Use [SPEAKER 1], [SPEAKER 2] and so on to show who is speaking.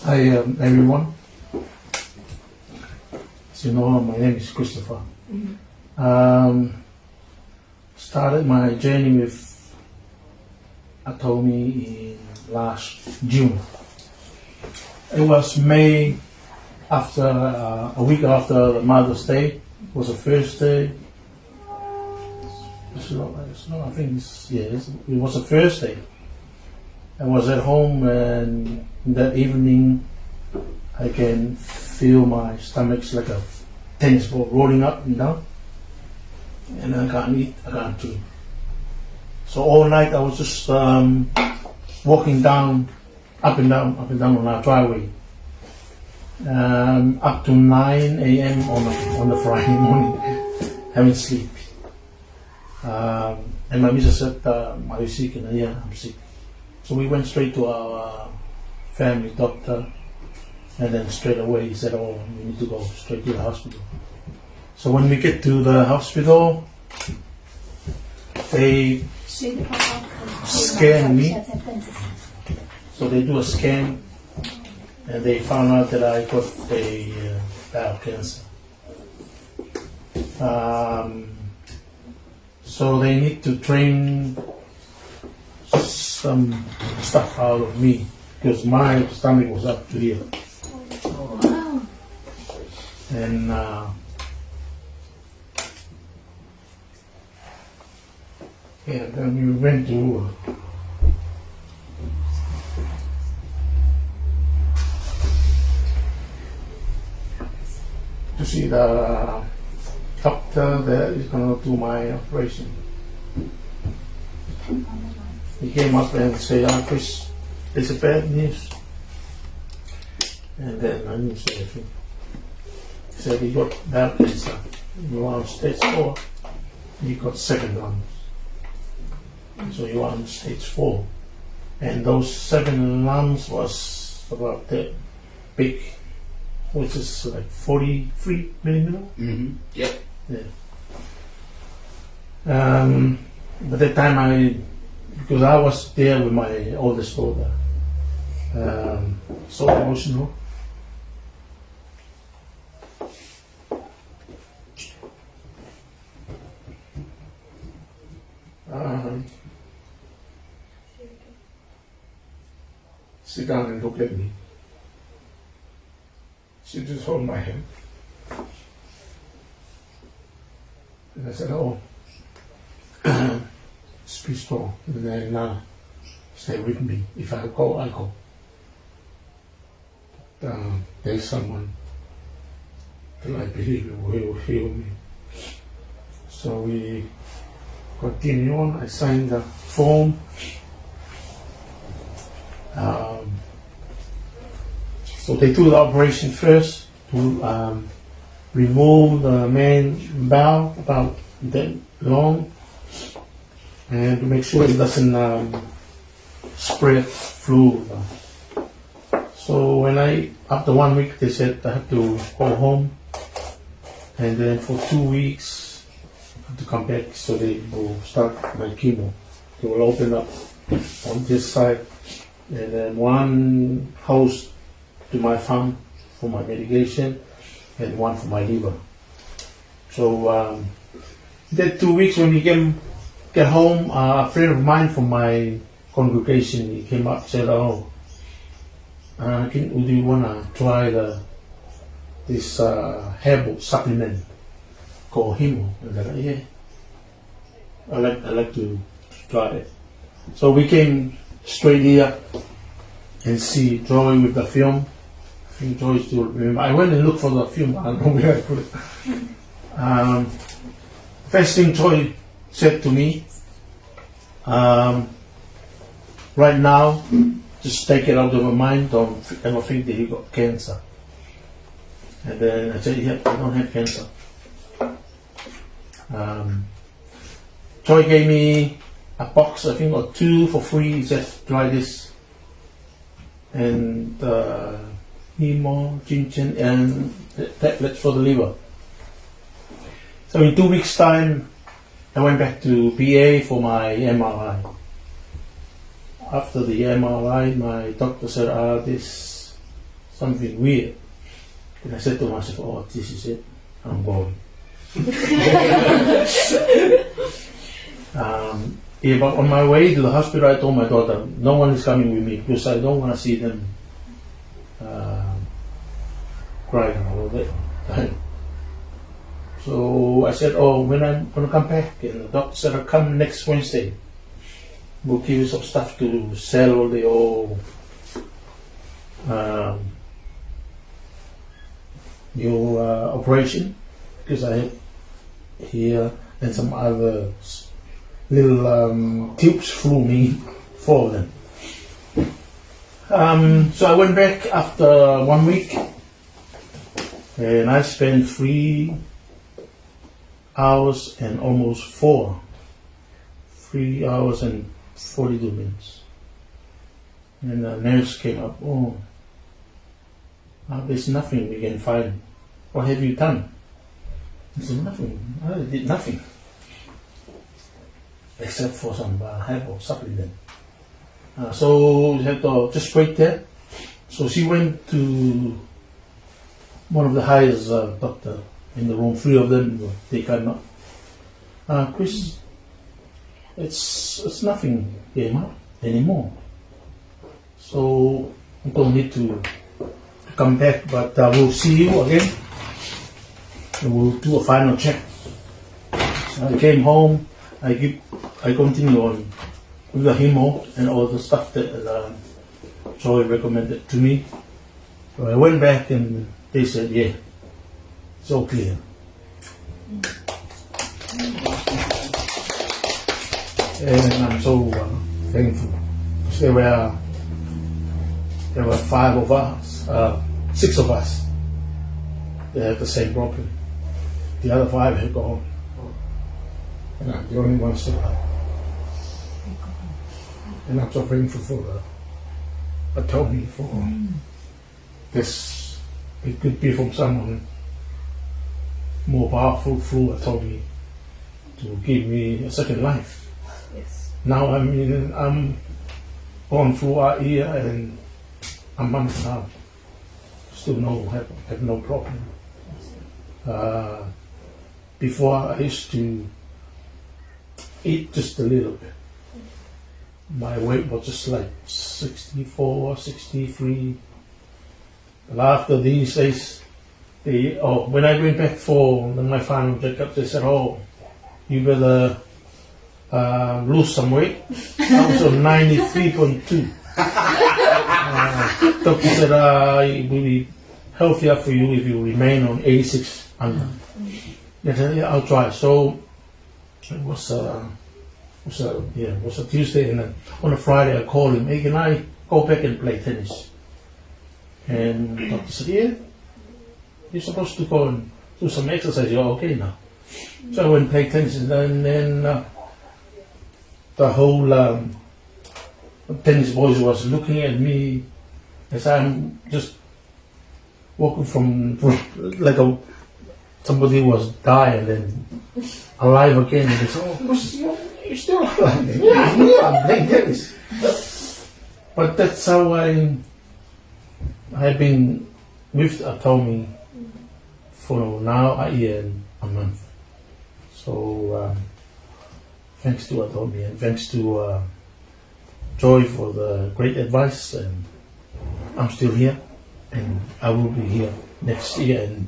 [SPEAKER 1] Hi everyone. As you know, my name is Christopher. Started my journey with Atomi in last June. It was May, after a week after Mother's Day. It was the first day. I think it was the first day. I was at home, and that evening I can feel my stomach's like a tennis ball rolling up and down, and I can't eat, I can't drink. So all night I was just walking up and down on our driveway, up to 9 a.m. on the Friday morning, having sleep. And my missus said, "Are you sick?" And yeah, I'm sick. So we went straight to our family doctor, and then straight away he said, "Oh, you need to go straight to the hospital." So when we get to the hospital, they scan me. So they do a scan, and they found out that I got a bowel cancer. So they need to drain some stuff out of me because my stomach was up to here.
[SPEAKER 2] Wow.
[SPEAKER 1] And then we went to see the doctor that is going to do my operation. He came up and said, "Chris, it's a bad news." And then I didn't say anything. He said, "You got bowel cancer. You are on stage 4. You got second round. So you are on stage 4. And those 7 lumps was about that big, which is like 43 millimeter."
[SPEAKER 3] Yep.
[SPEAKER 1] Yeah. But that time because I was there with my oldest daughter, so emotional. Sit down and look at me. She just hold my hand. And I said, "Oh, just be strong, and then stay with me. If I go, I go. There's someone that I believe will heal me." So we continue on. I signed the form. So they do the operation first to remove the main bowel about that long, and to make sure it doesn't spread through. So after 1 week, they said I have to go home, and then for 2 weeks I have to come back. So they will start my chemo. They will open up on this side, and then one hose to my thumb for my medication, and one for my liver. So that 2 weeks, when we get home, a friend of mine from my congregation, he came up and said, "Oh, do you want to try this herbal supplement called Hemohim?" I said, "Yeah, I like to try it." So we came straight here and see Joy with the film. I think Joy still remember. I went and looked for the film. I don't know where I put it. First thing Joy said to me, "Right now, just take it out of my mind. Don't ever think that you got cancer." And then I said, "Yeah, I don't have cancer." Joy gave me a box, I think, or 2 for free. He said, "Try this." And Hemo, ginseng, and tablets for the liver. So in 2 weeks' time, I went back to PA for my MRI. After the MRI, my doctor said, something weird. And I said to myself, oh, this is it. I'm going. Yeah, but on my way to the hospital, I told my daughter, no one is coming with me because I don't want to see them crying all the time. So I said, oh, when I'm going to come back, and the doctor said, I'll come next Wednesday. We'll give you some stuff to sell the old your operation, because I have here and some other little tubes through me for them. So I went back after 1 week, and I spent 3 hours and almost 4. 3 hours and 42 minutes. And the nurse came up, oh, there's nothing we can find. What have you done? I said, nothing. I did nothing. Except for some hypo supplement. So we had to just wait there. So she went to one of the highest doctor in the room. 3 of them, they cannot. Chris, it's nothing came out anymore. So you don't need to come back, but we'll see you again. And we'll do a final check. So I came home. I continue on with the Hemo and all the stuff that Joy recommended to me. So I went back and they said, yeah, it's all clear. And I'm so thankful. Because there were 5 of us, 6 of us that had the same problem. The other 5 had gone. And I'm the only one still alive. And I'm so thankful for Tony for this. It could be from someone more powerful through Tony to give me a second life.
[SPEAKER 2] Yes.
[SPEAKER 1] Now I'm gone through our ear and a month now. Still have no problem. Before I used to eat just a little bit. My weight was just like 64, 63. But after these days, when I went back for my final checkup, they said, oh, you better lose some weight. I was on 93.2. Doctor said it will be healthier for you if you remain on 86 under. I said, yeah, I'll try. So it was a Tuesday, and then on a Friday I called him, hey, can I go back and play tennis? And the doctor said, yeah, you're supposed to go and do some exercise. You're okay now. So I went and played tennis, and then the whole tennis boys was looking at me as I'm just walking from like somebody was dying and alive again. And they said, oh, you're still alive. Yeah, I'm playing tennis. But that's how I've been with Tommy for now a year and a month. So thanks to Tommy and thanks to Joy for the great advice, and I'm still here and I will be here next year. And